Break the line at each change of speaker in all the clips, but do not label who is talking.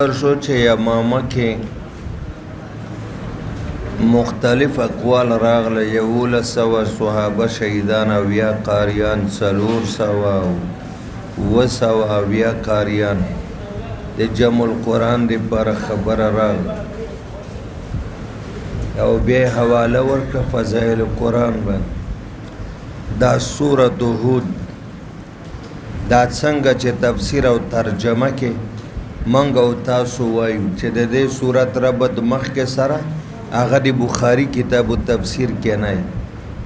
شو چې یمامه کې مختلف اقوال راغله 1100 صحابه شهیدان او یا قاریان 400 یا قاریان د جمع القرآن دی پر خبر راغله او بیا حواله ورکړه فضائل قرآن باندې دا سورۃ هود دا څنګه چې تفسیر او ترجمه کې منګ او تاسو وایو چې د دې صورت ربط مخ کې سره هغه د بخاری کتاب التفسیر کې نه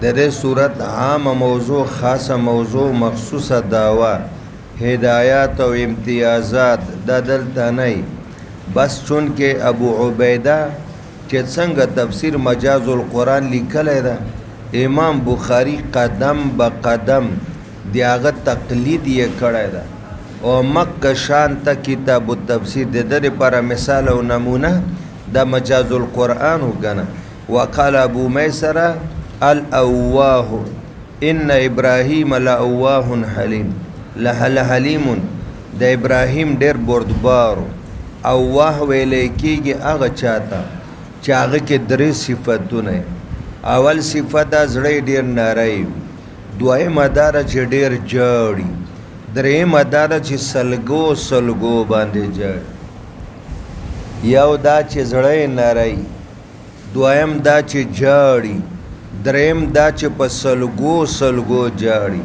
د دې صورت عام موضوع خاصه موضوع مخصوصه دعوا هدایات او امتیازات د دلته نه بس چون کې ابو عبیده چې څنګه تفسیر مجاز القرآن لیکل ده امام بخاری قدم به قدم دیاغه تقلید یې کړی ده او مکه شان ته کتاب التفسیر د دې لپاره مثال او نمونه د مجاز القرآن وګڼه وقال ابو میسره الاواه ان ابراهیم لاواه حلیم حلیم د ابراهیم ډیر بردبار اواه ویل کېږي هغه چاته چې هغه کې درې صفاتونه اول صفت زړه ډیر نری دویمه دار چې ډیر جوړي درېمه دا چې سلګو باندې جړ یو دا چې زړه نری دویم دا چې جړي درېم دا چې په سلګو جړي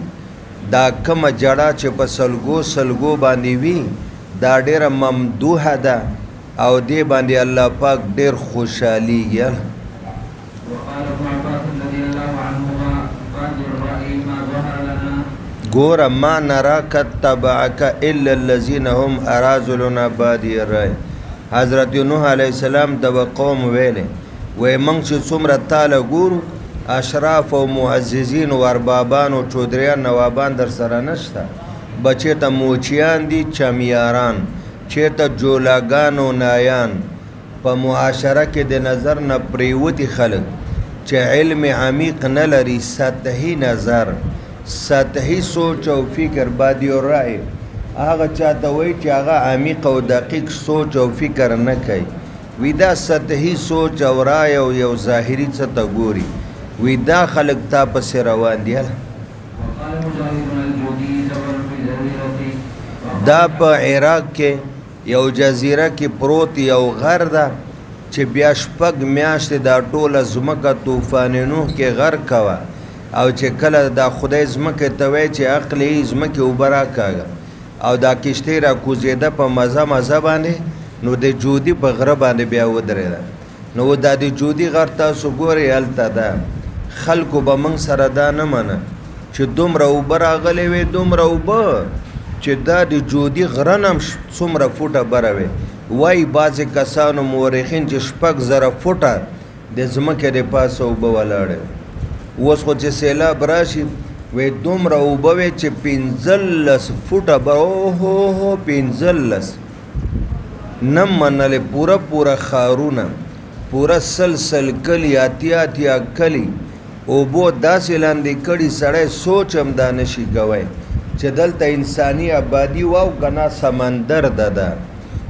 دا کومه جړه چې په سلګو باندې وي دا ډیره ممدوحه ده او دې باندې الله پاک ډیر خوشحاليږي گورا ما نراک تبعک الا الذین هم اراذلنا بادی الرأی حضرت نوح علیہ السلام د قوم ویلې وای موږ چې څومره تعالی ګورو اشراف او معززین او اربابان او چودریان نوابان در سره نشته بچی ته موچیان دي چمیاران چیرته جولاګان او نایان په معاشره کې د نظر نه پریوتی خلک چې علم عمیق نه لري سطحي نظر سطحي سوچ او فکر بادي او رائے هغه چاته وای چې هغه عمیق او دقیق سوچ او فکر نه کوي وی دا سطحي سوچ او رائے او یو ظاهري څه ته ګوري وی دا خلک تا پسې روان دي دا په عراق کې یو جزیره کې پروت یو غر ده چې بیا شپږ میاشتې دا ټوله ځمکه طوفان نوح کې غرق کوه او چې کله دا خدای ځمکې ته وایي چې عقل یې ځمکې اوبه راکاږه او دا کشتۍ را کوزېده په مزه باندې نو د جودي په غره باندې بیا ودرېده نو دا د جودي غر تاسو ګورئ هلته ده خلکو به موږ سره دا نه منه چې دومره اوبه راغلې وې دومره اوبه چې دا د جودي غره نه څومره فوټه بره وې وایي بعضې کسانو مورخین چې 6,000 فوټه د ځمکې د پاسه اوبه ولاړې اوس خو چې سیلاب راشي وی دومره اوبه وې چې 15 فوټه به اوهو 15 نه منلې پوره ښارونه پوره سلسل کلي اتیا کلي اوبو داسې لاندې کړي سړی سوچ هم دا نشي کوی چې دلته انساني آبادي واو که نه سمندر ده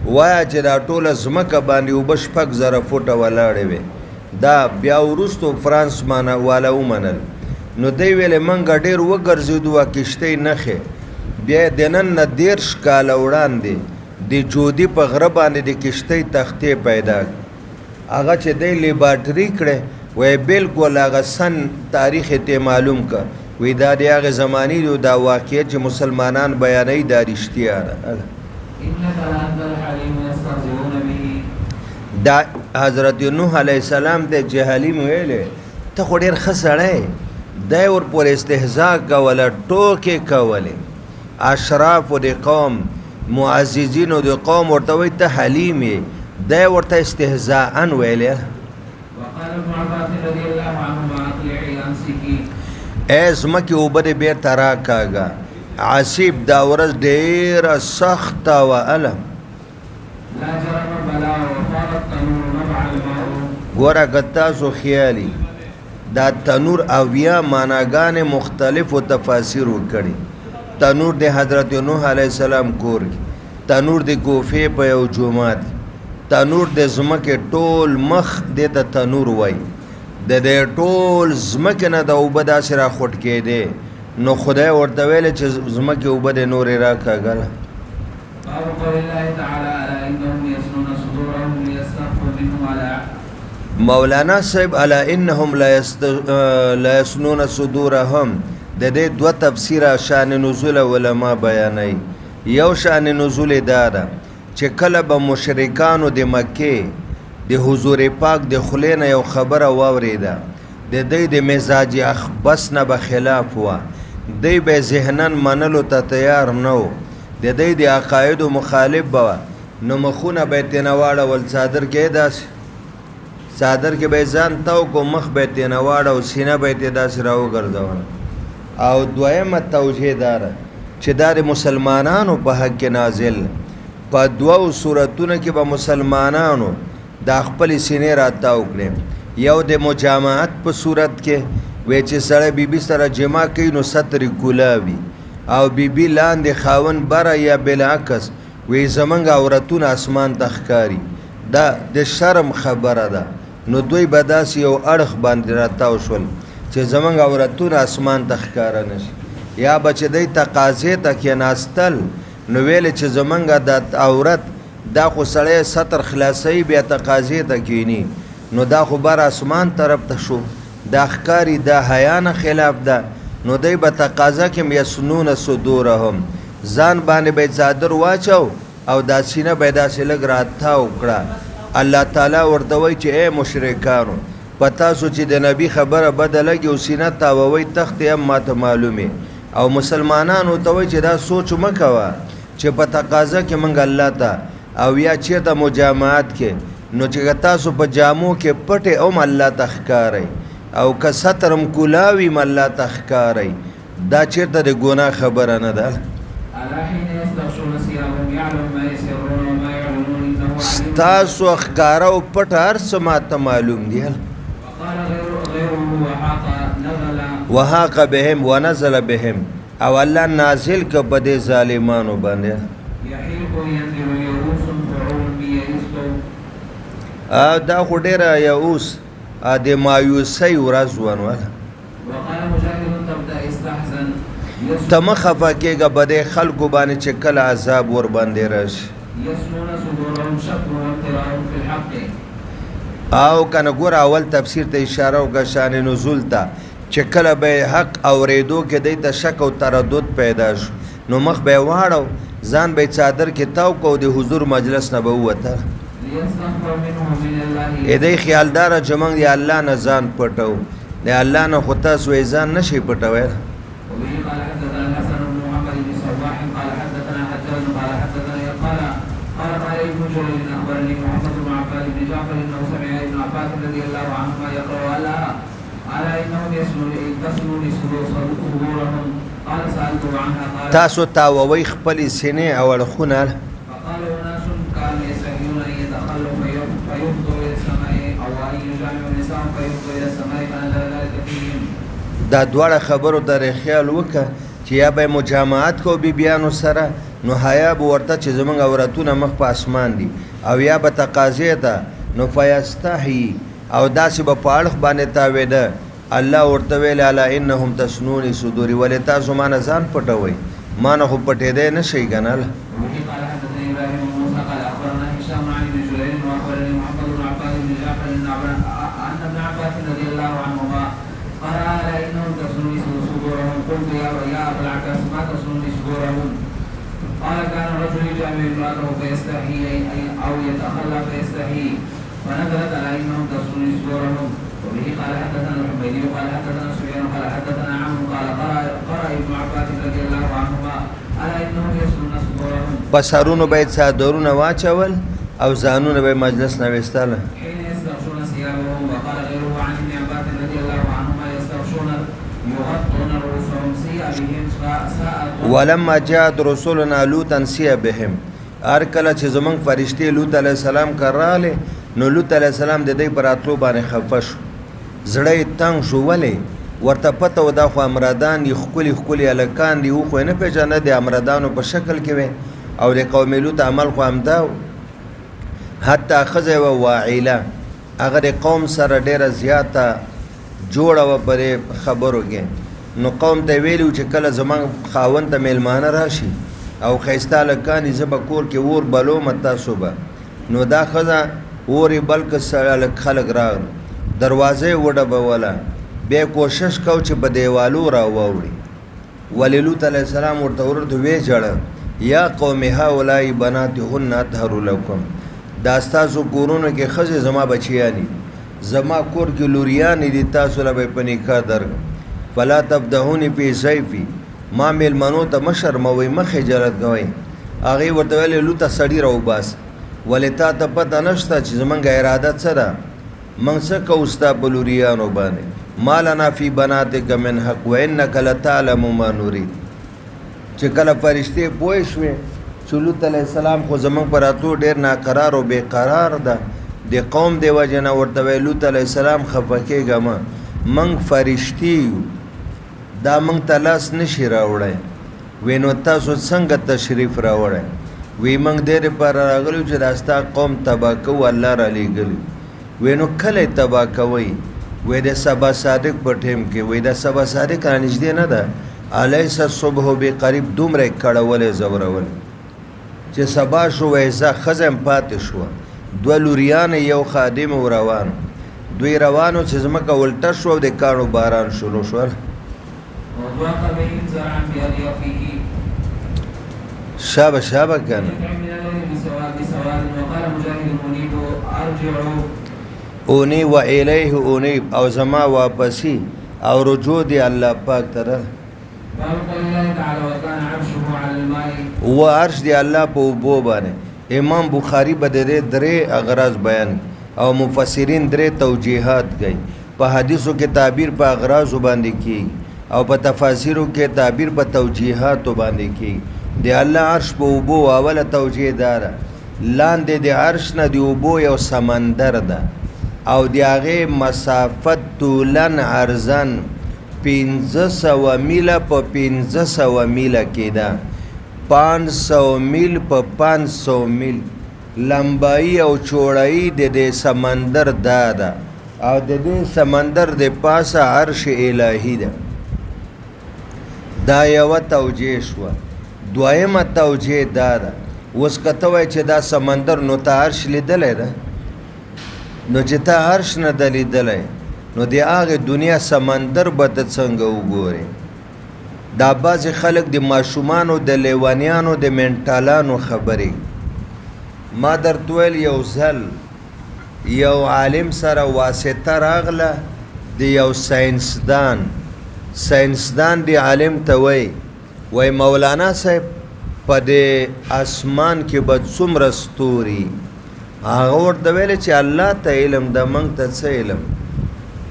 وایه چې دا ټوله ځمکه باندې اوبه 6,000 فوټه ولاړې وې دا بیا وروستو فرانس والا ومنل نو دی ویلې موږ ډېر وګرځېدو کښتۍ نښې بیا د نن نه 13 کاله وړاندې د جودي په غره باندې د کښتۍ تختې پیدا هغه چې دی لیبارټري کړی وایي بلکل هغه سن تاریخ ته معلوم که وی دا د هغې زمانې دا واقعیت چې مسلمانان بیانوي دا رښتیا ده دا حضرت نوح علیہ السلام ته چې حلیم ویلې ته خو ډېر ښه سړی دی ورپورې استهزا کوله ټوکې کولې اشرافو د قوم معززینو د قوم ورته وایي ته حلیم یې دی ورته استهزاء ویلې ای ځمکې اوبه دې بېرته راکاږه عصیب دا ورځ ډېره سخته وه ګوره که تاسو خیالي دا تنور اویا معناګانې مختلفو تفاسیر وکړي تنور د حضرت نوح علیه السلام کور کې تنور د کوفې په یو جومات تنور د ځمکې ټول مخ دې ته تنور وای د دې ټول ځمکې نه د اوبه داسې راخوټ کېدې نو خدای ورته ویل چې ځمکې اوبه د نورې راکاږله
باب قول الله تعالى الا انهم يسنون صدورهم ليستخفوا منهم على
مولانا صاحب الا انهم لا يسنون صدورهم د دې دوه تفسیر شان نزول علما بیانوي یو شان نزول دا ده چې کله به مشرکانو د مکې د حضور پاک د خلینو یو خبره واوریده د دې د مزاج اخبس نه به خلاف و دی به ذهنن منلو ته تیار نه و د دې د عقاید مخالف به نو مخونه به تنواړه ول صادر کې داس صادر کې به ځان تاو کو مخ به تنواړه او سینه به ته داس راو ګرځول او دویمه توجیه دار چې دا د مسلمانانو په حق کې نازل په دوو صورتونو کې به مسلمانانو د خپل سینې راتاو کړي یو د مجامعت په صورت کې وې چې سره بیبي سره جما کوي نو ستر کولاوي او بیبي لاندې خاون بره یا بالعکس وې زمنګ عورتونه اسمان تخکاری دا د شرم خبره ده نو دوی بداس یو اړخ باندې راتاو شول چې زمنګ عورتونه اسمان تخکاره نشي یا بچ دی تقاضې ته کې ناستل نو ویل چې زمنګ د عورت دا خو سړی ستر خلاصي بیا تقاضې ته کینی نو دا خو بر اسمان طرف ته شو دا ښکاری دا حیا نه خلاف ده نو دی به تقاضا کې یسنون صدورهم ځان باندې به صادر واچو او دا سینه به داسې لږ راتاو کړه الله تعالی ورته وایي چې ای مشرکانو پتا سو چې د نبی خبره بدلږي او سینه تاووي تخت هم ماته معلومه او مسلمانانو ته وایي چې دا سوچ مکوه چې په تقاضا کې منګ الله ته او یا چیرته مجامعات کې نو چې تاسو په جامو کې پټه او الله تخکاری او که سترم کولاوي الله تخکاری دا چیرته د ګناه خبره نه ده تاسو ښکارا او پټ هر څه ماته معلوم دي وحاق بهم ونزل بهم او الله نازل ک په دې ظالمانو باندې دا خو ډیره یوس د مایوسی ورځ ونه ته مه خفه کېږه به دې خلکو باندې چې کله عذاب ور باندې راشي او کنه ګوره اول تفسیر ته اشاره وکړه شان نزول ته چې کله به حق اورېدو کې دی ته شک او تردد پیدا شو نو مخ به واړو ځان به صادر کې تاو کو د حضور مجلس نه به وته دې خیالدار چې موږ دی الله نه ځان پټو دی الله نه خو تاسو یې ځان نشي پټوي تاسو تاووي خپل سینې او اړخونه دا دواړه خبرو ته خیال وکړه چې یا به مجامعات کو بیانو سره نو حیا به ورته چې زمونږ عورتونه مخ په اسمان دي او یا به تقاضې ته نو فیستحی او داسې به په اړخ باندې تاویده الله ورته ویل الا انهم تسنون صدور ولې تاسو ما نه ځان پټوئ ما نه خو پټېدی نه شئ کنه
قال كان الرجل يجامع امراته فيستحي او يتخلى فيستحي فنزلت على انهم تصون صدورهم وبه قال حدثنا الحميدي قال حدثنا سفيان قال حدثنا عمرو قال قرأ ابن عباس رضي الله عنهما الا انهم يصون صدورهم
بسرونو باید صادرونه واچول او ځانونه به مجلس نه وستاله
حين يستغشون ثيابهم وقال غيره عن ابن عباس رضي الله عنهما يستغشون يغطون رؤوسهم ثيابهم
ولما جاءت رسولنا لوطا سيئ بهم هر کله چې زمونږ فرشتي لوط علیه السلام کراله نو لوط علیه السلام د دې پر راتلو باندې خفه شو زړه یې تنګ شو ولې ورته پته و دا خو امردان دي ښکلي ښکلي هلکان دي و خو یې نه پېژانده د امردانو په شکل کې وې او د قوم لوط عمل خو همدا حتی ښځه و واعله هغه د قوم سره ډېره زیاته جوړه وه پرې خبرو کې نو قوم ته ویلي چې کله زموږ خاوند ته میلمانه راشي او ښایسته هلکان زه به کور کې اور بلوم تاسو به نو دا ښځه اور یې بل که خلک راغله دروازه یې وډبوله بیا کوشش کو چې په دیوالو را واوړي ولې لوط علیه السلام ورته ورته ویې ژړل یا قوم هؤلاء بناتهن اطهر لکم دا ستاسو کورونو کې ښځې زما بچیانې زما کور کې لوریانې دي تاسو له به یې په نکاح درکړم فلا تفدحوني فی ضیفي ما میلمنو ته مه شرموئ مه خجالت کوئ هغې ورته ویلې لوطه سړي راوباسه ولې تا ته پته نشته چې زمونږ اراده څه ده موږ څه کوو ستا په لوریانو باندې ما لنا فی بناتک من حق و انک لتعلم ما نرید چې کله فرشتې پوه شوې چې لوط علیه السلام خو زمونږ په راتلو ډېر ناقرار او بېقرار ده د قوم د وجې نه ورته ویل لوط علیه السلام خفه کېږه مه موږ فرشتي یو دا موږ ته لاس نشي راوړی وی نو تاسو څنګه تشریف راوړی وی موږ دې دپاره راغلي چې دا ستا قوم تباه کوو الله رالیږلي وی نو کله یې تباه کوئ وی د سبا صادق په ټیم کې وی د سبا صادق را نږدې نه ده الیس الصبح بقریب دومره یې کړولې ځورولې چې سبا شو وی زه ښځه یم پاتې شوه دوه لوریانې یو خادم و روانو دوی روانو چې ځمکه ولټه شوه او د کاڼو باران شروع شول شابه شابه کنه اونی و الیه اونیب او زما واپسی او رجوع دی الله پاک طرف و عرش دی الله په اوبو باندې امام بخاری به د درې اغراض بیان او مفسرین درې توجیهات کوي په حدیثو کې تعبیر په اغراض باندې کیږي او په تفاسیرو کې تعبیر په توجیهات باندې کیږي د الله عرش په اوبو اوله توجیه داره لاندې د عرش نه د اوبو یو سمندر ده او د هغې مسافت طولن عرضن 1500 میله په 1500 میله کې ده 500 میل په 500 میل لمبایی او چوړایی د دې سمندر دا ده او د دې سمندر د پاسه عرش الهی ده دا یوه توجیه شوه دویمه توجیه دا ده اوس که ته وایې چې دا سمندر نو ته عرش لیدلی ده نو چې ته عرش نه ده لیدلی نو د هغې دنیا سمندر به ته څنګه وګورې دا بعضې خلک د ماشومانو د لیونیانو د منټالانو خبرې ما درته ویل یو ځل یو عالم سره واسطه راغله د یو ساینسدان دی عالم ته وای مولانا صاحب په دې اسمان کې به څومره ستوري هغه ورته ویلې چې الله ته علم ده موږ ته څه علم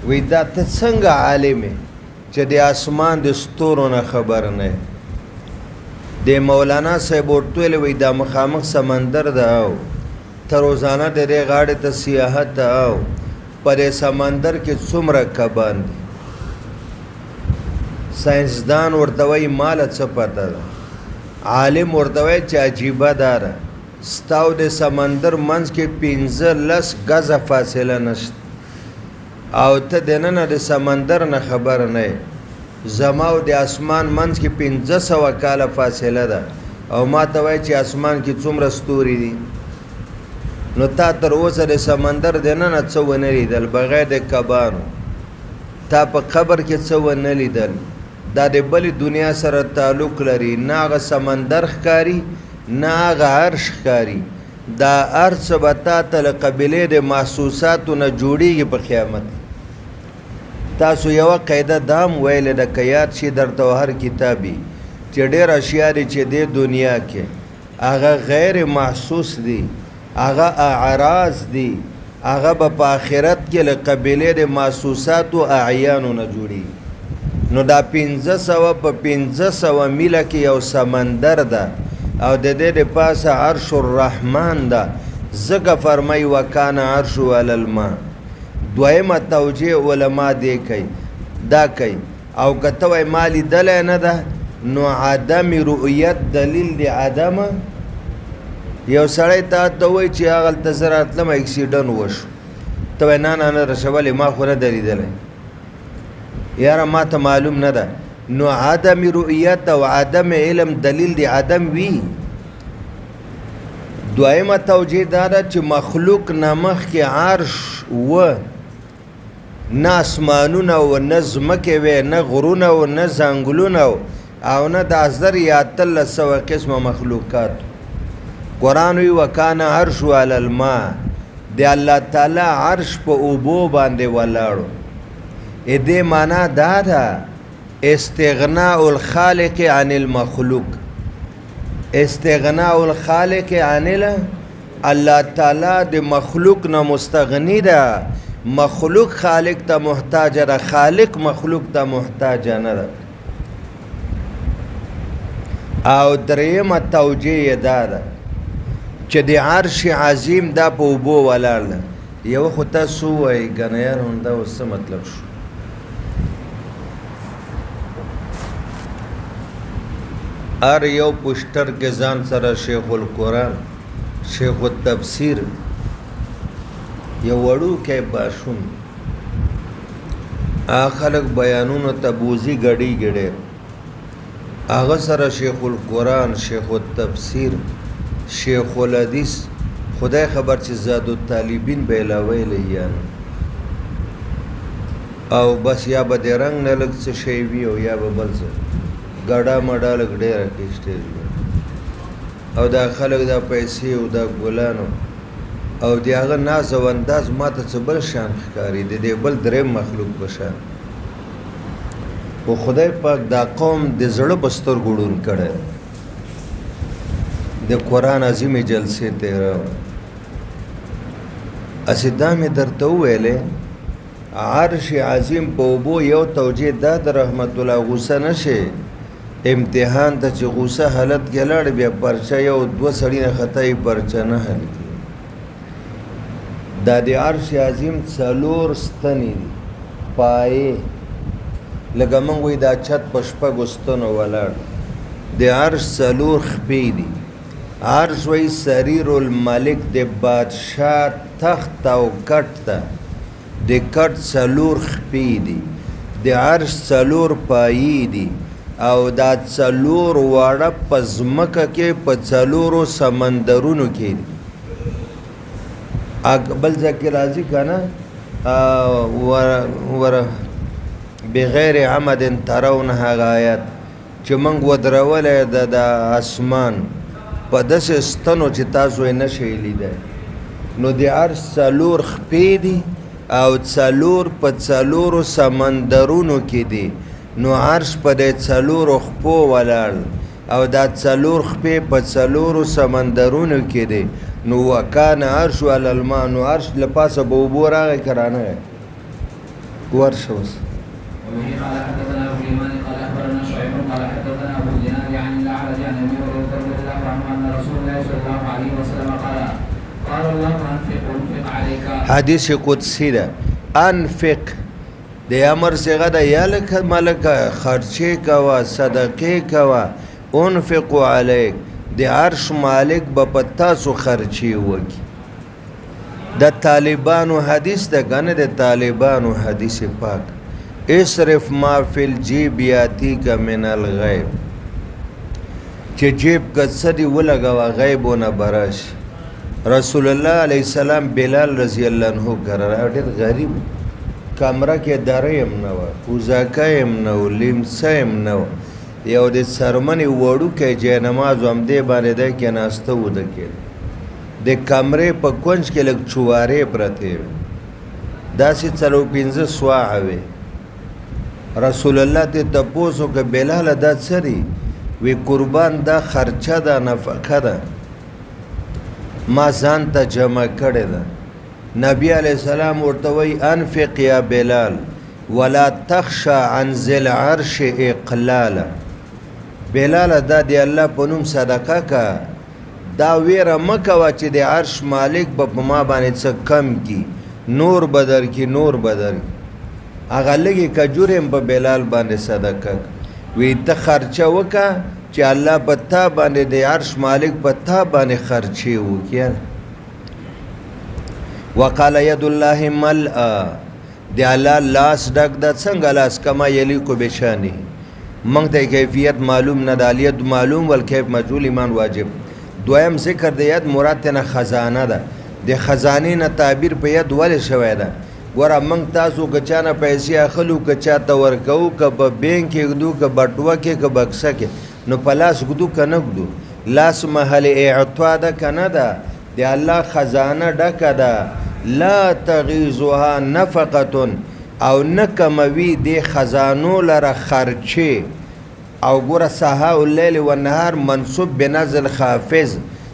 وی دا ته څنګه عالم یې چې د اسمان د ستورو نه خبر نه د مولانا صاحب ورته ویلې وی دا مخامخ سمندر ده او ته روزانه د دې غاړې ته سیاحت ته او په دې سمندر کې څومره کبان دي ساینسدان ورته وایي ماله څه پته ده عالم ورته وایي چې عجیبه داره ستا او د سمندر منځ کې 15 ګزه فاصله نشته او ته دننه د سمندر نه خبر نه یې زما او د اسمان منځ کې 1500 کاله فاصله ده او ما ته وایي چې اسمان کې څومره ستوري دي نو تا تر اوسه د سمندر دننه څه ونه لیدل بغیر د کبانو تا په قبر کې څه ونه لیدل دا د بلې دنیا سره تعلق لري نه هغه سمندر ښکاري نه هغه عرش ښکاري دا هر څه به تا ته له قبیلې د محسوساتو نه جوړېږي په قیامت تاسو یوه قاعده دا هم ویلې ده که یاد شي درته هر کتابي چې ډېر اشیا دي چې دې دنیا کې هغه غیر محسوس دي هغه اعراض دي هغه به په آخرت کې له قبیلې د محسوساتو اعیانو نه جوړېږي نو دا 1500 په 1500 میله کې یو سمندر ده او د دې د پاسه عرش الرحمن ده ځکه فرمایي وکانه عرشه علی الماء دویمه توجیه علما دی کوي دا کوي او که ته وایي ما لیدلی نه ده نو عدم رؤیت دلیل د عدم یو سړی ته وایي چې هغلته زه راتلم اکسیډنټ وشو ته وایې نه رشه ولې ما خو نه درېدلی یاره ما ته معلوم نه ده نو عدم رؤیت او عدم علم دلیل دی عدم وي دویمه توجیه دا ده چې مخلوق نه مخکې عرش و نه اسمانونه و نه ځمکې وې نه غرونه و نه ځنګلونه او نه د 1000 یا 1300 قسمه مخلوقات قرآن وی وکانه عرش علی الماء د الله تعالی عرش په اوبو باندې ولاړو دې معنا دا ده استغناء الخالق عن المخلوق استغناء الخالق عن الله تعالی د مخلوق نه مستغنی ده مخلوق خالق ته محتاج ده خالق مخلوق ته محتاج نه ده او درېیمه توجیه دا ده چې د عرش عظیم دا په اوبو ولاړ ده یو خو تاسو وایي که نه یار همدا اوس څه مطلب شو هر یو پوسټر کې ځان سره شیخ القرآن شیخ التفسیر یو وړوکی باشون هغه خلک بیانونو ته بوزي ګډي هغه سره شیخ القرآن شیخ التفسیر شیخ الحدیث خدای خبر چې زاد الطالبین به علاوه یا او بس یا به د رنګ نه لږ څه شی وي او یا به بل څه ګډا مډا لږ ډېره کې سټیج او دا خلک دا پیسې او دا ګلانو او د هغه ناز او انداز ما ته څه بل شان ښکاري د دې بل درېیم مخلوق په شان خو خدای پاک دا قوم د زړه په سترګو ړوند کړی د قرآن عظیمې جلسې تېروه اسې دا مې درته وویلې عرش عظیم په اوبو یو توجیه دا د رحمت الله غوسه نه شي امتحان ته چې غوسه حالت کې لاړ بیا پرچه یو دوه سړي نه خطایي پرچه نه حل کړي دا د عرش عظیم 4 ستنې دي پایې لکه موږ وایي دا چت په 6 ستنو ولاړ د عرش 4 خپې دي عرش وایي سریر الملک د بادشاه تخت او کټ ته د کټ 4 خپې دي د عرش 4 پایې دي او دا 4 واړه په ځمکه کې په 4 سمندرونو کې دي بل ځکه راځي که نه بغیر عمد ترون هغه آیات چې موږ ودرولی د اسمان په داسې ستنو چې تاسو یې نشئ لیدی نو د عرش 4 خپې دي او 4 په 4 سمندرونو کې دي نو عرش په د 4 خپو ولاړ او دا 4 خپې په 4 سمندرونو کې دي نو وکانه عرش علی الماء نو عرش له پاسه به اوبو راغی که رانغی ورشه اوس
وبه قال حدثنا ابو اليمان قال اخبرنا شعيب قال حدثنا ابو الزناد عن الاعرج عن ابي هريره رضي الله عنه ان رسول الله صلى الله عليه وسلم قال الله انفق عليك
حدیث قدسی ده انفق د امر صيغه ده یا لکه ملکه خرچه کوا صدقه کوا انفق عليك د عرش مالک به په تاسو خرچې وکړي د طالبانو حدیث ده که نه د طالبانو حدیث پاک اصرف ما فی الجیب یاتیک من الغیب چې جیب که څه دي ولګوه غیبونه به راشي رسول الله علیه السلام بلال رضی الله عنه کره ډېر غریب کمره کې دره هم نه وه کوزاکه هم نه و لیمڅه هم نه وه یو د څرمنې وړوکی جاینماز و همدې باندې دی کېناسته و ده کېده د کمرې په کونج کې لږ چوارې پرتې وې داسې 4-5 سواعه وې رسول الله ته تپوس وکړه بلاله دا څه دي وی قربان دا خرچه ده نفقه ده ما ځان ته جمع کړې ده نبی علیه السلام ورته وایي انفق یا بلال ولا تخشى عن ذي العرش اقلالا بلاله دا دی الله په نوم صدقه که دا ویره مه کوه چې د عرش مالک به په ما باندې څه کم کي نور به درکړي نور به درکړي هغه لږې کجورې هم په بلال باندې صدقه وی ته خرچه وکړه چې الله په تا باندې د عرش مالک په تا باندې خرچې وکړي. وقال ید الله ملأ د الله لاس ډک د څنګه لاس کما یلیکو بشانه. موږ ته کیفیت معلوم نه د الید معلوم والکیف مجهول ایمان واجب. دویم ذکر د ید مراد نه خزانه ده. د خزانې نه تعبیر په ید ولې شوی ده؟ ګوره موږ تاسو که چا نه پیسې اخلو که چا ته ورکوو که په بینک کې ږدو که بټوه کې که بکسه کې نو په لاس ږدو که نه ږدو. لاس محل اعطا ده که نه ده؟ د الله خزانه ډکه ده. لا تغیزها نفقة او نه کموي د خزانو لره خرچې. او ګوره سحاء اللیل والنهار منصوب بنزل خافظ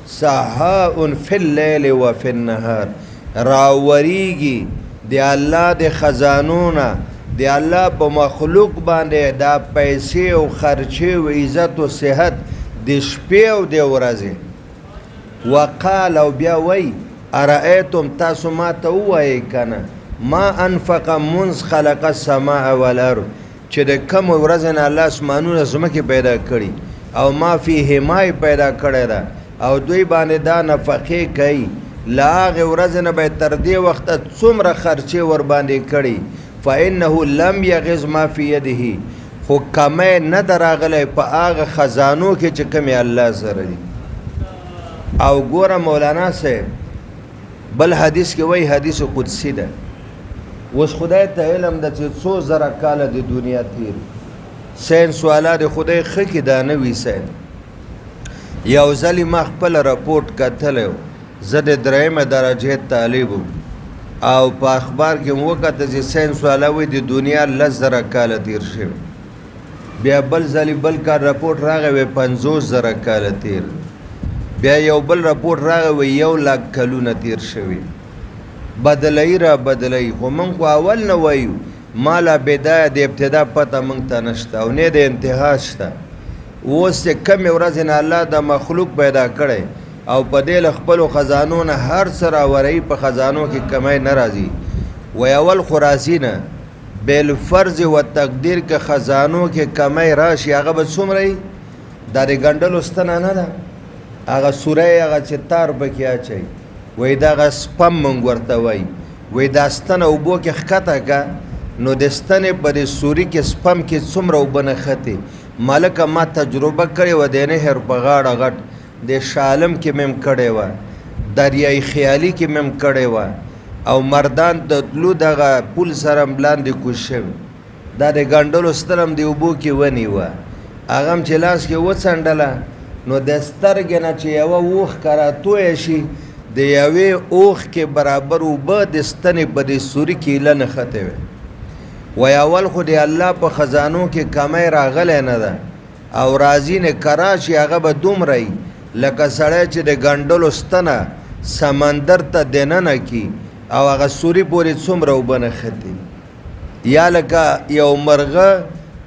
سحاء فی اللیل و فی النهار. راوریږي د الله د خزانو نه د الله په مخلوق باندې دا پیسې او خرچې او عزت او صحت د شپې او د ورځې. وقال او بیا وی ارأیتم تاسو ما ته ووایئ کنه ما انفق منذ خلق السماء والارض چې د کم ورځې نه الله اسمانونه ځمکې پیدا کړي او ما فیهما پیدا کړی ده او دوی باندې دا نفقې کوي له هغې ورځې نه به تر دې وخته څومره خرچې ور باندې کړي. فانه لم یغز ما فی یده خو کمی نه ده راغلی په هغه خزانو کې چې کومې الله سره دي. او ګوره مولانا صاحب بل حدیث کې وایي حدیث قدسی ده. اوس خدای ته علم ده چې څو زره کاله د دنیا تیر ساینس والا د خدای ښه کې دا نه وي ساینس. یو ځلې ما خپل رپورټ کتلی زه د درېیمه درجې طالب او په اخبار کې مو وکتل چې ساینس والا وایي د دنیا 10,000 کاله تیر شوي. بیا بل ځلې بل کار رپورټ راغی وایي 50,000 کاله تیر. بیا یو بل رپورټ راغی وایي 1,00,000 کلونه تیر شوي. بدلوي را بدلوي خو موږ خو اول نه وایو ما لا بدایه د ابتدا پته موږ ته نشته او نه د انتها شته. اوس چې کمې ورځې نه الله د مخلوق پیدا کړی او په دې له خپلو خزانو نه هر څه راوروي په خزانو کې کمی نه راځي. وی اول خو راځي نه بالفرض و تقدیر که خزانو کې کمی راشي هغه به څومره وي؟ دا د ګنډلو ستنه نه ده هغه سوری هغه چې تار پکې اچوي وی دغه سپم موږ ورته وایي. وی دا ستنه اوبو کې ښکته که نو د ستنې په دې سوري کې سپم کې څومره اوبه نښتې. ملکه ما تجربه کړې وه د نهر په غاړه غټ د شالم کې مم کړې وه دریای خیالي کې مم کړې وه او مردان د تلو دغه پول سره لاندې کوز شوي. دا د ګنډلو ستنه هم د اوبو کې ونیوه هغه هم چې لاس کې وڅنډله نو د سترګې نه چې یوه اوښکه راتویه شي د یوې اوښکې برابر اوبه د ستنې په دې سوري کې ایله نښتې وې. وی اول خو د الله په خزانو کې کمی راغلی نه ده او راځي نه کرا شي هغه به دومره وي لکه سړی چې د ګنډلو ستنه سمندر ته دننه کي او هغه سوري پورې څومره اوبه نښتې. یا لکه یو مرغه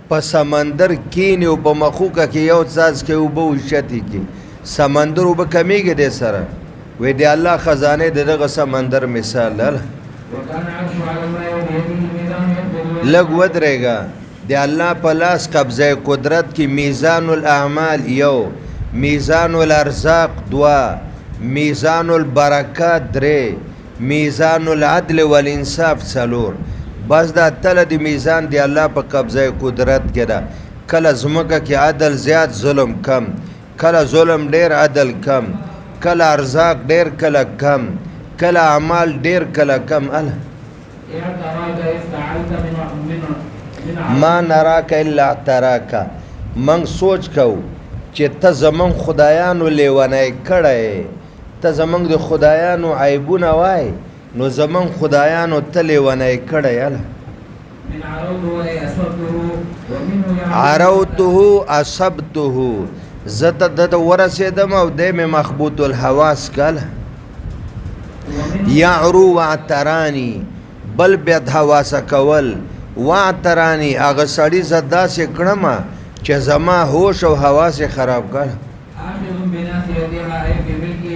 په سمندر کینې او په مخوکه کې یو څاڅکی اوبه اوچتې کي سمندر اوبه کمیږي دې سره. وی د الله خزانې د دغه سمندر مثال ده. لږ ودرېږه د الله په لاس قبضه قدرت کې میزان الاعمال یو میزان الارزاق دوا میزان البرکات درې میزان العدل والانصاف څلور. بس دا تله د میزان د الله په قبضه قدرت کې ده. کله ځمکه کې عدل زیات ظلم کم کله ظلم ډېر عدل کم کله ارزاق ډېر کله کم کله اعمال ډېر کله کم. ما نراک الا اعتراک من سوچ کو چې ته زمون خدایانو لیونی کړی ته زمونږ د خدایانو عیبونه وای نو زمون خدایانو ته لیونی کړی. عروته اصبته زه ته دته ورسېدم او دی مې مخبوط الحواس کله. یعرو واعترانی بل بید حواسه کول واعترانی هغه سړي زه داسې کړمه چې زما هوش او حواس خراب کړ.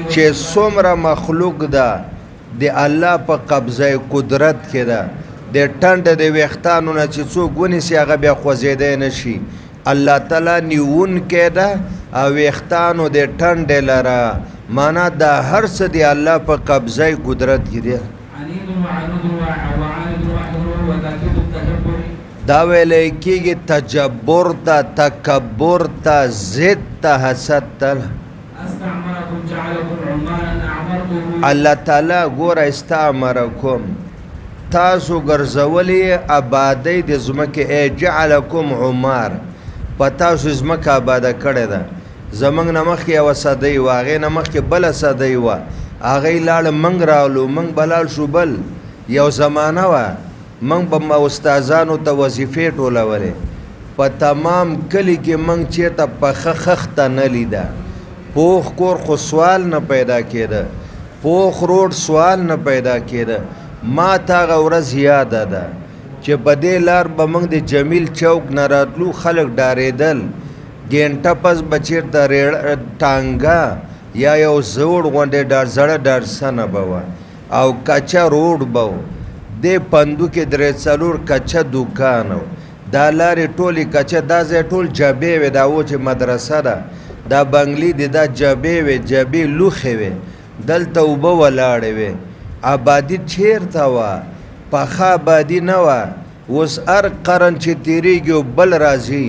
چې څومره مخلوق ده د الله په قبضه قدرت کې ده د ټنډه د ویښتانو نه چې څوک ونیسي هغه بیا خوځېدی نه شي الله تعالی نیون کې ده او ویختانو د ټنډې لره معنا دا هر څه دی الله په قبضه قدرت کې دی دا ویلې کېږي تجبر ته تکبر ته ضد ته حسد ته الله تعالی ګوره استعمرکم تاسو ګرځولې آبادۍ د ځمکې جعلکم عمار په تاسو ځمکه آباده کړې ده زمونږ نه مخکې یوه صدۍ وه هغې نه مخکې بله صدۍ وه هغې لاړه موږ راغلو موږ به لاړ شو بل یو زمانه وه موږ به استادانو ته وظیفې ټولولې په تمام کلي کې موږ چېرته پخه خښته نه لیده پوخ کور خو سوال نه پیدا کېده پوخ روډ سوال نه پیدا کېده ما ته هغه ورځ یاده ده چې په دې لار به موږ د جمیل چوک نه راتلو خلک ډارېدل ګینټه پس به چېرته ټانګه یا یو زوړ غوندې زړه ډارسنه به وه او کچه روډ به و دې پندو کې درې څلور کچه دوکان و دا لارې ټولې کچه دا ځای ټول جبې وې دا و چې مدرسه ده دا بنګلې دي دا جبې وې جبې لوښې وې دلته اوبه ولاړې وې آبادي چیرته وه پخه آبادي نه وه اوس هر قرن چې تېرېږي بل راځي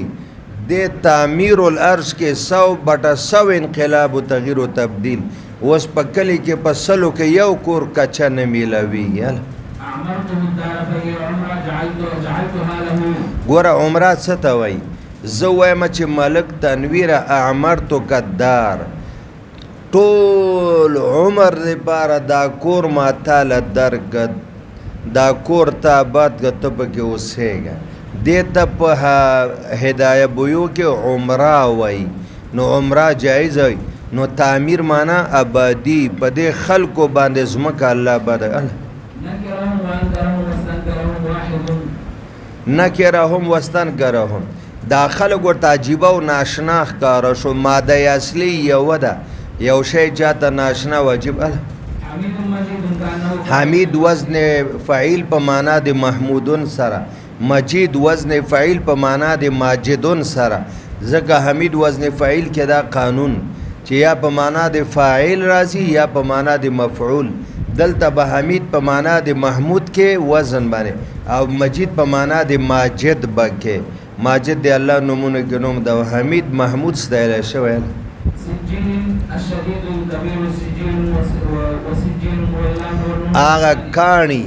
دې تعمیر الارض کې 100/100 انقلاب و تغییر و تبدیل اوس په کلي کې په سلو کې یو کور کچه نه میلاویږي ګوره عمره څه ته وایي زه وایم چې ملک تنویره اعمرتو کدار ټول عمر دپاره دا کور ما تاله درکړ دا کور ته آباد کړه ته پکې اوسېږه دې ته په هدایه بویو کې عمره وایي نو عمره جایز وي نو تعمیر معنا آبادي په دې خلکو باندې ځمکه الله بده نکرهم واستنکرهم دا خلک ورته عجیبه او ناشنا ښکاره شو ماده اصلي یوه ده یو شی چاته ناشنا واجب حمید وزن فعیل په معنا د محمودون سره مجید وزن فعیل په معنا د ماجدون سره ځکه حمید وزن فعیل کې دا قانون چې یا په معنا د فاعل راځي یا په معنا د مفعول دلته به حمید په معنا د محمود کې وزن باندې او مجید په معنا د ماجد بکې ماجد د الله نومونه کې نوم د حمید محمود ستایل شوی هغه کاڼي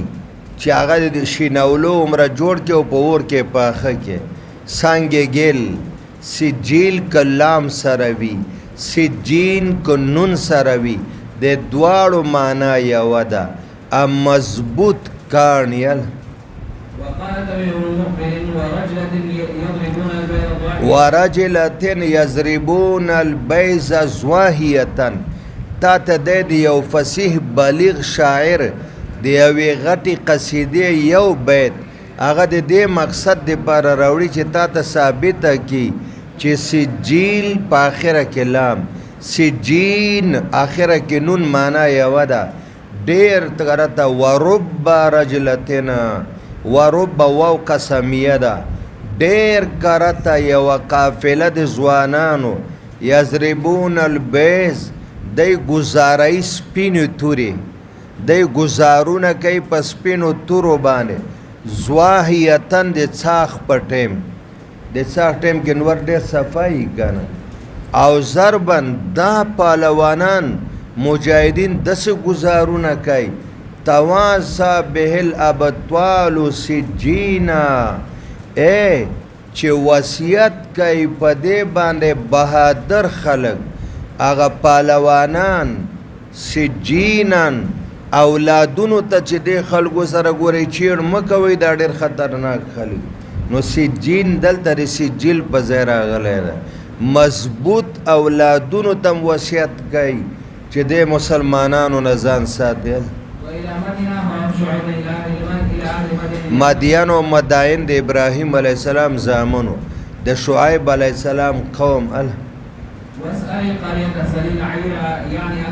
چې هغه د شینولو عمره جوړ کې او په اور کې پاخه کې سانګې ګل سجیل کلام سره وي سجین کو نون سره وي د دواړو معنا یوه ده مضبوط کاڼي ورجلتن یضربون البیض زواهیتن تا ته د یو فصیح بلیغ شاعر د یوې غټې قصیدې یو بیت هغه د دې مقصد دپاره راوړي چې تا ته ثابته کړي چې سجیل په آخره کې لام سجین آخره کې نون معنا یوه ده ډېر غلطه ورب رجلتن ورب واو قسمیه ده ډېر کرته یوه قافله د ځوانانو یضربون البیض دی ګزاروي سپینې تورې دی ګزارونه کوي په سپینو تورو باندې زواهیتن د څاښ په ټیم د څاښ ټیم کې نور ډېر صفایي که نه او ضربن دا پهلوانان مجاهدین داسې ګزارونه کوي تواسا به الابطال سجینا چې وصیت کوي په دې باندې بهادر خلک هغه پهلوانان سجینن اولادونو ته چې دې خلکو سره ګورئ چیړ مه کوئ دا ډېر خطرناک خلک نو سجین دلته د سجیل په ځای راغلی ده مضبوط اولادونو ته وصیت کوي چې دې مسلمانانو نه ځان ساتي مدین و مدائن د ابراهیم علیه السلام زامنو د شعیب علیه السلام قوم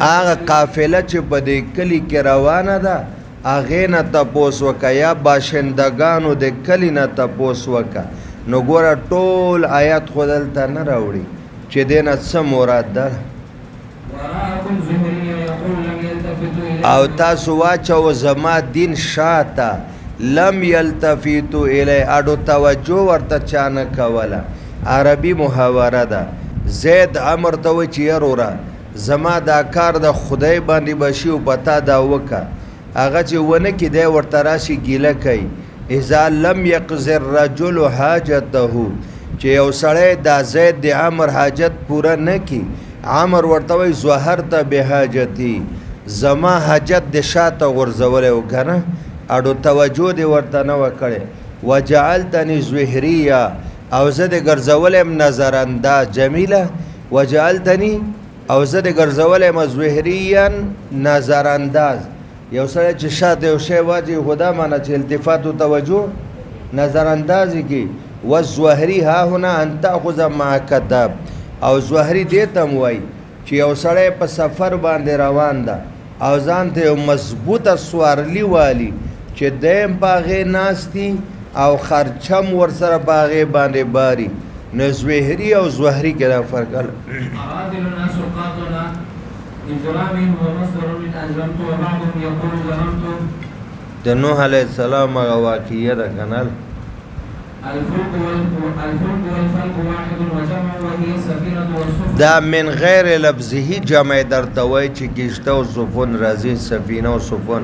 هغه قافله چې په دې کلي کې روانه ده هغې نه تپوس وکړه یا باشندګانو د کلي نه تپوس وکړه نو ګوره ټول آیات خو دلته نه راوړي چې دې نه څه مراد ده او تاسو واچو زما دین شاته لم یلتفتو الی اډو توجه ورته چا نه کوله عربي محاوره ده زید امر ته وایي چې یروره زما دا کار د خدای باندې بشي او پتا دا وکه هغه چې ونه کې دی ورته راشي ګیله کوي اذا لم یقض الرجل حاجته چې یو سړی دا زید د عمر حاجت پوره نه کی عمر ورته وایي ظهرت بحاجتي زما حاجت د شاته غورځولی و که نه اډو توجه دې ورته نه وکړې وجعلتني زهریا او زه دې ګرځولی یم نظرانداز جمیله وجعلتني او زه دې ګرځولی یم زهریا نظرانداز یو سړی چې شاته یو شی واچي خو دا معنی چې التفات و توجه نظراندازي کې والزهري ها هنا ان تاخذ مع کتاب او زهري دې ته هم وایي چې یو سړی په سفر باندې روان ده او ځان ته یو مضبوطه سوارلي والي چې دیم په هغې ناستي او خرچم ورسره په هغې باندې باري نو زهري او زهري کې دا فرق د نوح علیه السلام هغه واقعیه ده که نه دا من غیر لفظه جمع درته وایي چې کشته او سفن راځي سفینه او سفن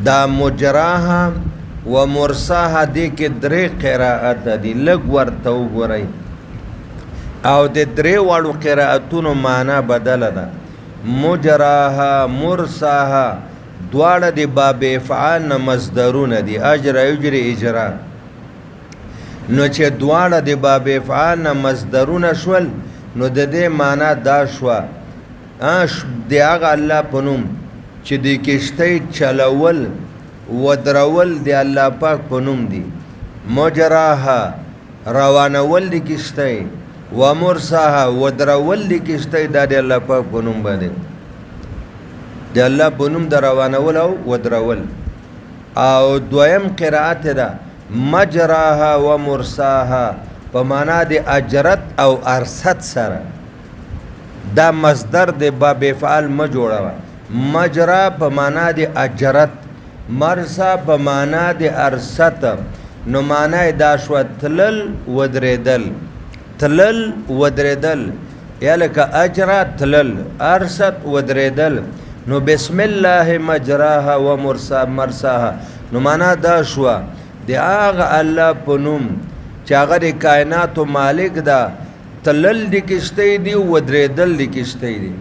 دا مجراها و مرساها دې کې درې قرائت دي لږ ورته وګورئ او د درې واړو قرائتونو معنا بدله ده مجراها مرساها دواړه د باب افعال نه مصدرونه دي اجر یجري اجرا نو چې دواړه د باب افعال نه مصدرونه شول نو د دې معنا دا شوه د هغه الله په نوم چې د کشتۍ چلول ودرول د الله پاک په نوم دي مجراها روانول د کشتۍ و مرساها ودرول د کشتۍ دا د الله پاک په نوم باندې د الله په نوم د روانول او ودرول او دویم قرائت ده مجراها و مرساها په معنا د اجرت او ارست سره دا مصدر د باب افعال ما جوړوه مجرا په معنا د اجرت مرسا په معنا د ارست نو معنا دا شوه تلل ودرېدل تلل ودرېدل یا لکه اجرا تلل ارست ودرېدل نو بسم الله مجراها و مرساها نو معنا دا شوه د هغه الله په نوم چې هغه د کائناتو مالک ده تلل د کشتۍ دي ودرېدل د کشتۍ دي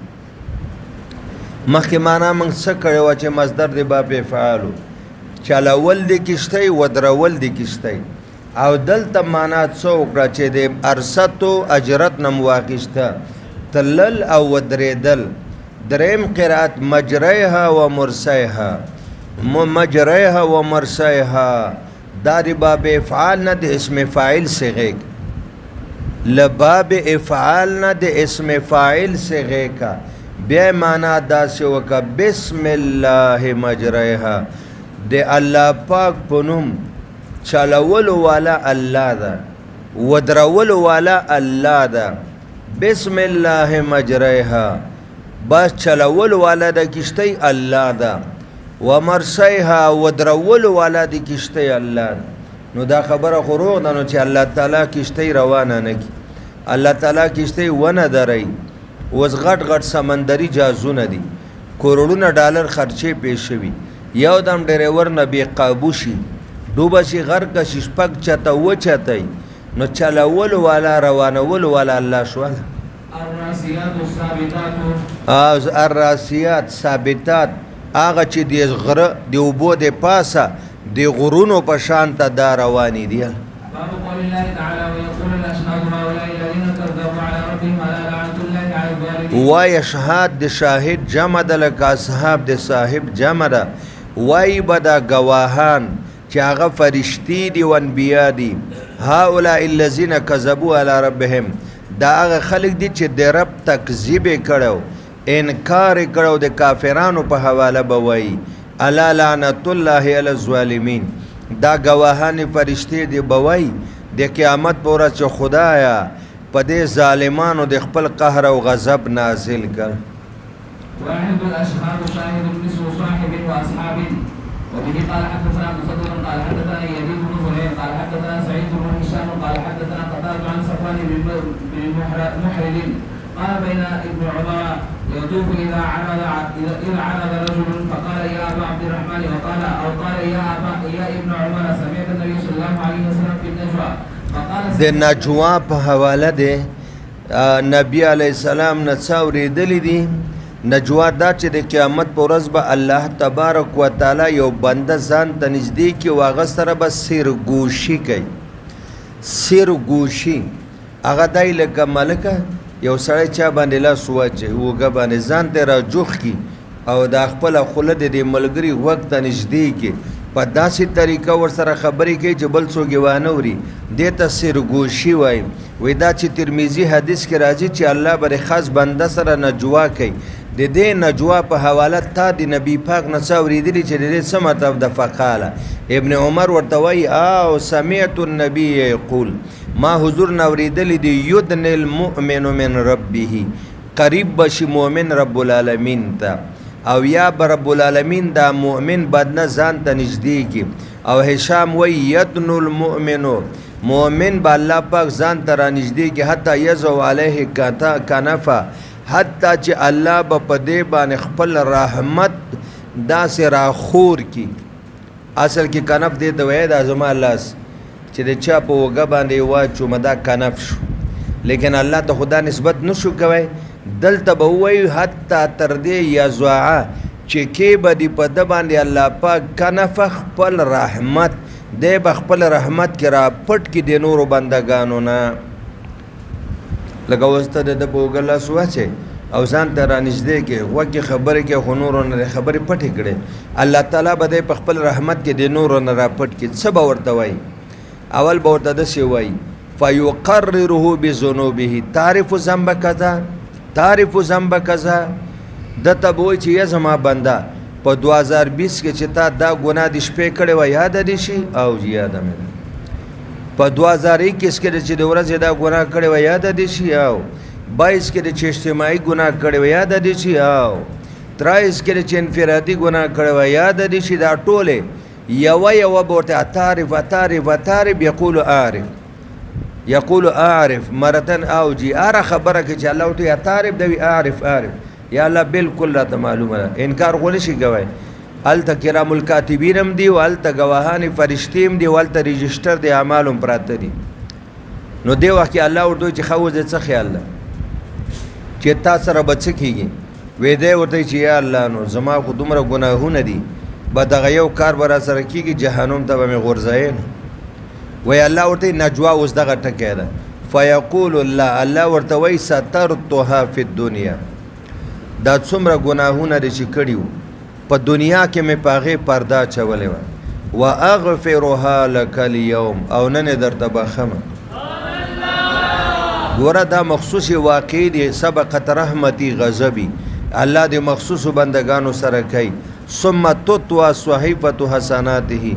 مخکې معنا موږ څه کړې وه چې مصدر د باب افعالو چلول د کشتۍ ودرول د کشتۍ او دلته معنا څه وکړه چې د ارستو اجرت نه مواخیسته تلل او ودرېدل دریم قرائت مجریها و مرسیها مجریها و مرسیها دا د باب افعال نه د اسم فاعل صیغه لباب افعال نه د اسم فاعل صیغه کا بیا معنا داسې وکړه بسم الله مجریها د الله پاک په نوم چلولو والا الله ده ودرولو والا الله ده بسم الله مجریها بس چلولو والا د کشتۍ الله ده و مرسیها ودرولو والا د کشتۍ الله نو دا خبره خو روغ ده نو چې الله تعالی کشتۍ روانه نه کړي الله تعالی کشتۍ ونه دروي اوس غټ غټ سمندري جهازونه دي کروڑونه ډالر خرچې پیش شوي یو دم ډریور نه بې قابو شي ډوبه شي غرقه شي شپږ چته وچتی نو چلولو والا روانولو والا الله شول الراسیات ثابتات هغه چې د غره د اوبو د پاسه د غرونو په شان ته دا روانې دي وای شهاد د شاهد جمع ده لکه اصحاب د صاحب جمع ده وای به دا گواهان چې هغه فرشتي دي و انبیا دي هؤلاء الذین کذبوا علی ربهم دا هغه خلک دي چې د رب تکذیب کړو انکار کړو د کافرانو په حواله به وایي الا لعنت الله علی الظالمین دا گواهان فرشتي دي به وایي د قیامت په ورځ چې خدایا په دې ظالمانو د خپل قهر او غضب نازل کړ.
واحد الاشهاد شاهد مثل صاحب واصحاب وبه قال حدثنا مسدد قال حدثنا يزيد بن زهير قال حدثنا سعيد بن هشام قال حدثنا قتادة عن صفوان بن محرز قال بين ابن عمر يطوف اذا عرض رجل فقال يا ابا عبد الرحمن قال يا ابن عمر سمعت النبي صلى الله عليه وسلم في النجوى فقال
د نجوا په حواله ده نبی علیہ السلام نه څه اورېدلي دي. نجوا دا چې د قیامت په ورځ به الله تبارک وتعالی یو بنده ځان ته نږدې کړي او هغه سره به سیرګوشي کوي. سیرګوشي هغه دی لکه ملکه یو سړی چا باندې لاس واچوي اوږه باندې ځان ته راجوخ کړي او د خپله خوله د دې ملګري غوږ ته نږدې کړي په داسې طریقه ورسره خبرې کوي چې بل څوک یې وانه اوري. دې ته سیرګوشي وایي. وایي دا چې ترمیزي حدیث کې راځي چې الله به د خاص بنده سره نجوا کوي. د دې نجوا په حواله تا د نبي پاک نه څه اورېدلي چې د دې څه مطلب ده؟ فقاله ابن عمر ورته وایي او سمعت النبي یقول ما حضور نه اورېدلي دي یدن المؤمن من ربه قریب بشي مؤمن رب العالمین ته او یا به رب العالمین دا مؤمن بدنه ځان ته نږدې کړي. او هشام وایي یدن المؤمن مؤمن به الله پاک ځان ته را نږدې کړي حتی یزو علیه کنفه حتی چې الله به په دې باندې خپل رحمت داسې راخور کړي. اصل کې کنف دې ته وایي دا زما لاس چې د چا په اوږه باندې واچوم دا کنف شو، لیکن الله ته خدا نسبت نشو کوی. دلته به ووایي حتی تر دې یزوعه چې کې به دې په ده باندې الله پاک کنفه خپل رحمت دی به خپل رحمت کې را پټ کړي د نورو بندګانو نه. لکه اوس ته د ده په اوږه لاس واچوې او ځان ته را نږدې کړې غوږ کې خبرې کوي خو نورو نه خبرې پټې کړې. الله تعالی به دی په خپل رحمت کې د نورو نه را پټ کړي. څه به ورته وایي؟ اول به ورته داسې وایي فیقرره بذنوبه تعرف ذنب کذا تعرف ذنب کذا. دته به وایي چې یا زما بنده په 2020 کې چې تا دا ګناه د شپې کړې وه یاده دې شي او یاده مې ده. په 2021 کې چې د ورځې دا ګناه کړې وه یاده دې شي او 22 کې چې اجتماعي ګناه کړې وه یاده دې شي او 23 کې چې انفرادي ګناه کړې وه یاده دې شي. دا ټولې یوه به ورته اتارف یقول اعرف مرتن اوجي اره خبره کې چې الله ورته اتارف دوي اعرف یا الله بالکل راته معلومه ده انکار خو نشي کوی. هلته کرام الکاتبین هم دي او هلته ګواهان فرشتې هم دي او هلته رجسټر د اعمالو هم پراته دي. نو دې وخت کې الله ورته وایي چې ښه اوس څه خیال ده چې تا سره به څه کېږي؟ وی دی ورته چې یا الله نو زما خو دومره ګناهونه دي به دغه یو کار به را سره کېږي جهنم ته به مې غورځوې نه. وی الله ورته نجوا اوس دغه ټکی ده. فیقول الله ورته وایي سترتها فی الدنیا دا څومره ګناهونه دي چې کړي وو په دنیا کې مې په هغې پرده اچولې وه واغفرها لک الیوم او نن یې درته بخمه. ګوره دا مخصوصې واقعې دي سبقت رحمتي غضبي الله د مخصوصو بندګانو سره کوي. ثم تطوى صحیفة حسناته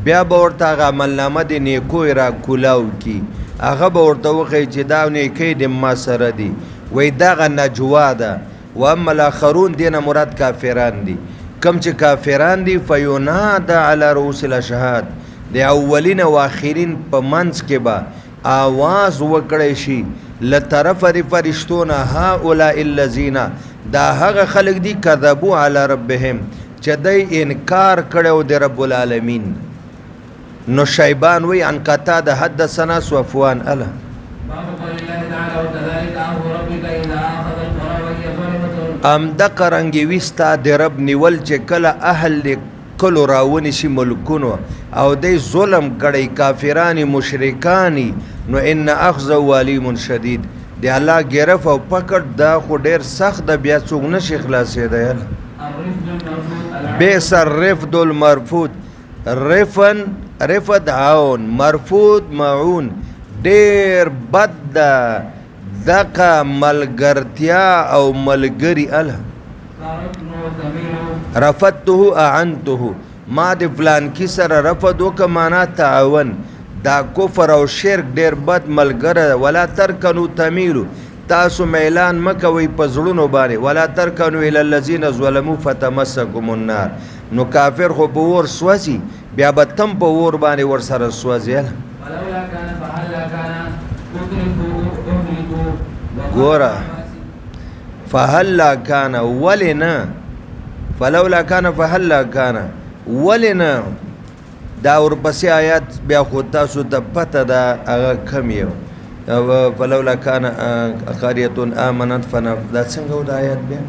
بیا به ورته هغه عملنامه د نیکوی را کولاو کي هغه به ورته وښیي چې دا نیکۍ د ما سره دي. وایي دغه نجوا ده. واما الاخرون دینه مراد کافران دي. کم چې کافران دي فینادا علی رؤوس الاشهاد د اولین او آخرین په منځ کې به آواز وکړی شي لطرف د فرشتو نه هؤلاء الذین دا هغه خلک دي کذبوا علی ربهم چې دی انکار کړی د رب العالمین. نو شیبان وی عن قتاده حدثنا صفوان اله دقه رنګې وستا د رب نیول چې کله اهل د کلو راونی شي ملکونو او دی ظلم کړی کافرانی مشرکانی نو ان اخذ علیم شدید دی الله ګرف او پکړ دا خو ډیر سخت د بیا څوک نشي خلاصېدی. بئس الرفد المرفود رفد عون مرفود معون ډیر بد ده دقه ملګرتیا او ملګری اله رفدته اعنته ما د فلان کی سره رفد وکه معنا تعاون دا کفر او شرک ډیر بد ملګری ولا ترکنو تمیلو تاسو میلان مکوئ په زړونو باندې ولا ترکنو الی الذین ظلموا فتمسکم النار نو کافر خو په اور سوځي بیا به تم په اور باندې ورسره سوځي ګوره فهلا کان ولنا فلولا کان فهلا کان ولنا دا ورپسې آیات بیا خو تاسو ته پته ده هغه کم یو فلولا کان قرية آمنت دا څنګه و د آیات بیا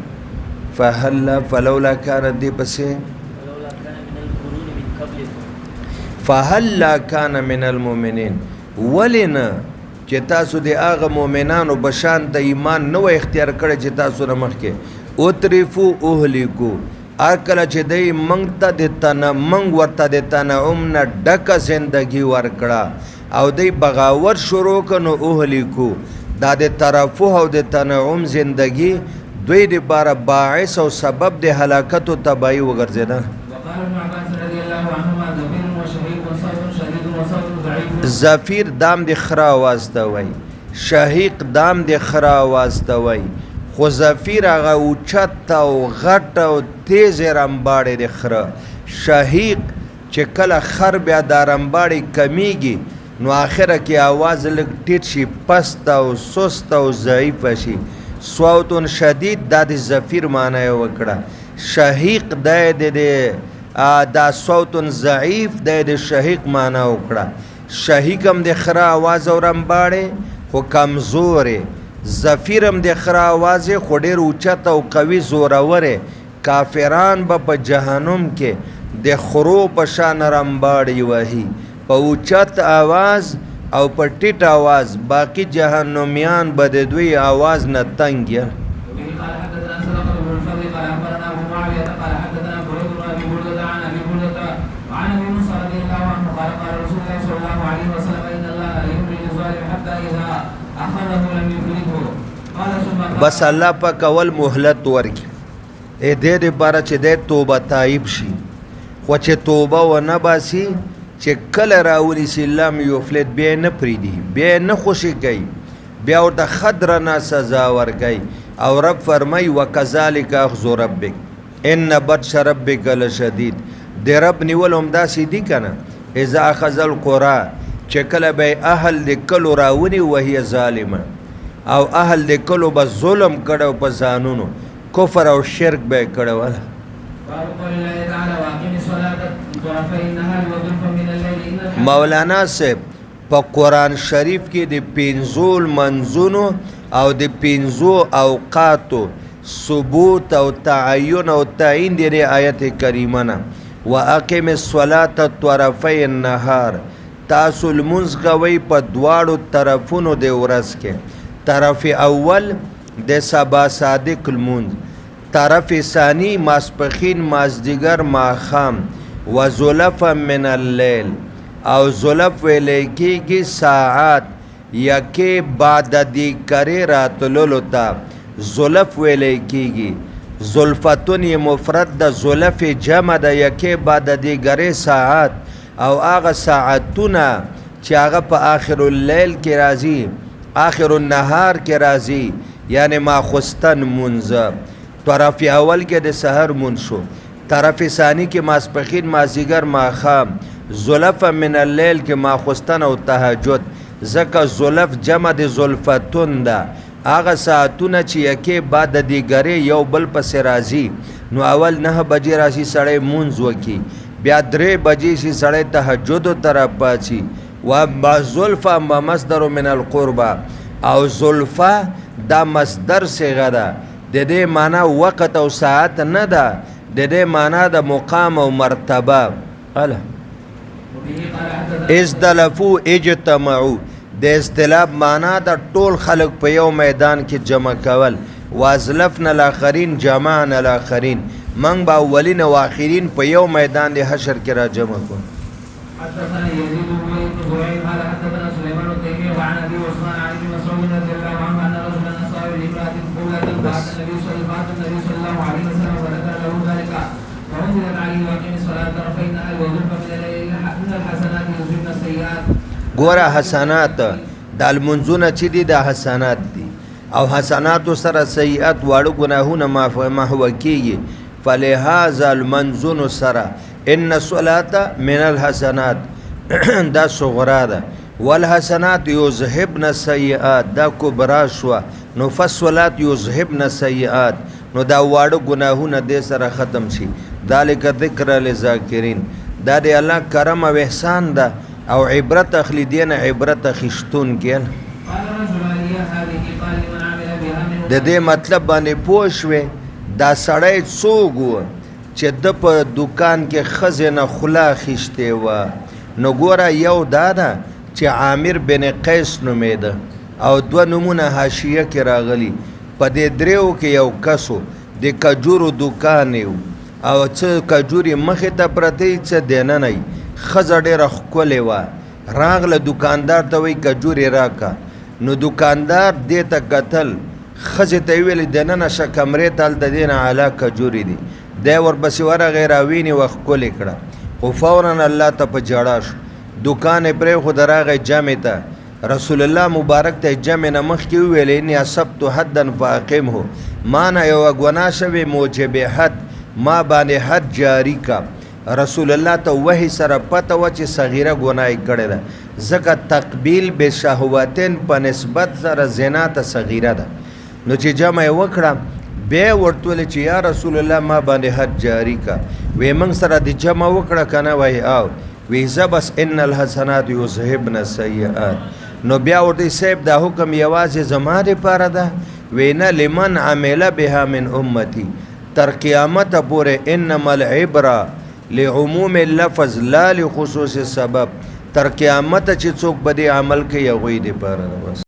فهلا فلولا کان دې پسې فهلا کان من المؤمنین ولنا چې تاسو د هغه مؤمنانو بشان ته ایمان نو اختیار کړی چې تاسو نه مخکې اترفو اهلیکو اکله چې دی منګ ته د منګ ورته د تنعم نه ډکه زندگی ورکړه او دی بغاوت شروع کنو اهلیکو دا د ترفه او د تنعم زندگی دوی د بار باعث او سبب د هلاکت او تباہی وګرځیدا زفیر دام د خرا आवाज ته وای شهیق دام د خرا आवाज ته وای خو زفیر هغه اوچت او غټ او تیز رمباړې د خره شهیق چې کله خر بیا د رمباړې کمیږي نو آخره کې आवाज لږ ټیټ شي پست او سست او ضعیف شي صوت شدید د زفیر معنی وکړه شهیق دا صوت ضعیف د شهیق معنی وکړه شهیق هم د خره आवाज او رمباړې خو کمزورې زفیرم د خره आवाज خو ډېر اوچت او قوي زورور کافران به په جهنم کې د خرو په شان رمباړې وهي په اوچت आवाज او په ټیټ आवाज باقی جهنميان به د دوی आवाज نه تنګ بس الله پاک اول مهلت ورکی ا دې لپاره چې د توبه تایب شي خو چې توبه و نه باسي چې کله راولي سلام یفلت بیا نه پریدي بیا نه خوشي کوي بیا ورته خضر نه سزا ورکوي او رب فرمای وکذالک اخذ ربک ان بطش ربک لشدید د رب نیول هم داسې دي کنه اذا اخذ القرى چې کله به اهل د کلو راوني وهي ظالمه او اهل د کلو به ظلم کړو په ځانونو کفر او شرک به کړو مولانا صاحب په قرآن شریف کې د پنځول منځونو او د پنځو اوقاتو ثبوت او تعین او تعین دی آیت کریمه نه واقم الصلاه طرفي النهار تاسو المنځ کوي په دواړو طرفونو د ورځ کې طرف اول د سبا صادق المنځ طرف ثانی ماسپخین مازدیگر ماخام و زلف من الليل او زلف ولیکيږي ساعات یکه بعد دی کرے راتللو تا زلف ولیکيږي زلفتون مفرد د زلف جمع د یکه بعد دی کرے ساعات او هغه ساعتونه چې هغه په آخر الليل کې راځي آخر النهار کې راځي یعنی ماخستن منځ طرف اول کې د سحر منځ شو طرف ثانی کې ماسپخین مازیګر ماخام زلف من الليل کې ماخستن او تهجد زکه زلف جمع د زلفتون ده هغه ساعتونه چې یکه بعد د دیګری یو بل پس راځي نو اول 9 بجې راشي سړی منځ وکي بیا 3 بجې شي سړی تهجد طرف پاتې و ما زلفا ما مصدر من القربه او زلفا دا مصدر صيغه ده د دې معنی وخت او ساعت نه ده د دې معنی د مقام او مرتبه اله ازدلفوا اجتمعوا د استلاب معنی د ټول خلق په یو میدان کې جمع کول وازلفنا الاخرین جمعنا الاخرین من با اولین او اخرین په یو میدان د حشر کې را جمع کو
حدثنا يزيد بن زهير قال حدثنا سليمان التيمي وعن ابي عثمان عن ابن مسعود رضي الله عنه ان رجلا نصاب لامراه قبلة بعد النبي صلى الله عليه وسلم وذكر له ذلك فانزلت عليه واقم الصلاه طرفي النهار وزلفا من الليل ان الحسنات يذهبن السيئات
ګوره حسنات د المنځونه چې دي د حسنات دي او حسناتو سره سیئات واړه ګناهونه محو کیږي فلهذا المنځونو سره ان الصلاة من الحسنات دا صغرا ده والحسنات یذهبن السیئات دا کبرا شو نو فالصلاة یذهبن السیئات نو دا واړه ګناهونه دې سره ختم شي ذالک ذکر للذاکرین دا د الله کرم او احسان ده او عبرت اخلي دین عبرت خشتون کین د دې مطلب باندې پوه شوې دا سړی څوک و چې د په دکان کې خزنه خلا خشته و نو ګوره یو دا ده چې عامر بن قیس نومېده او دوه نومونه حاشیه کې راغلي په دې دریو کې یو کسو د کجورو دکان یو او څه کجوري مخې ته پرتې څه دننه یې ښځه ډېره ښکلې وه راغله دکاندار ته وایي کجورې راکه نو دکاندار دې ته کتل ښځې ته یې ویلې دننه شه کمرې ته هلته دې نه اعلی کجورې دي دی ورپسې ورغې راوینې وه ښکلې کړه خو فورا الله ته په ژړا شو دکان یې پرېښود راغی جمع ته رسول الله مبارک ته جمع نه مخکې وویلې اني اصبت حدا فاقمه ما نه یوه ګناه شوې موجب حد ما باندې حد جاری کا رسول الله ته وحی سره پته وه چې صغیره ګناه یې کړې ده ځکه تقبیل به شهوتین په نسبت سره زنا ته صغیره ده نو چې جمع یې وکړه بیا ورته ویلې چې یا رسول الله ما باندې حد جاری کا وی موږ سره د جمع وکړه که نه وایي او وی زه بس ان الحسنات یذهبن السیئات نو بیا ورته صاحب دا حکم یوازې زما دپاره ده وی نه لمن عمل بها من امتی تر قیامته پورې انما العبره لعموم اللفظ لا لخصوص السبب تر قیامته چې څوک به دې عمل کوي هغوی دپاره ده بس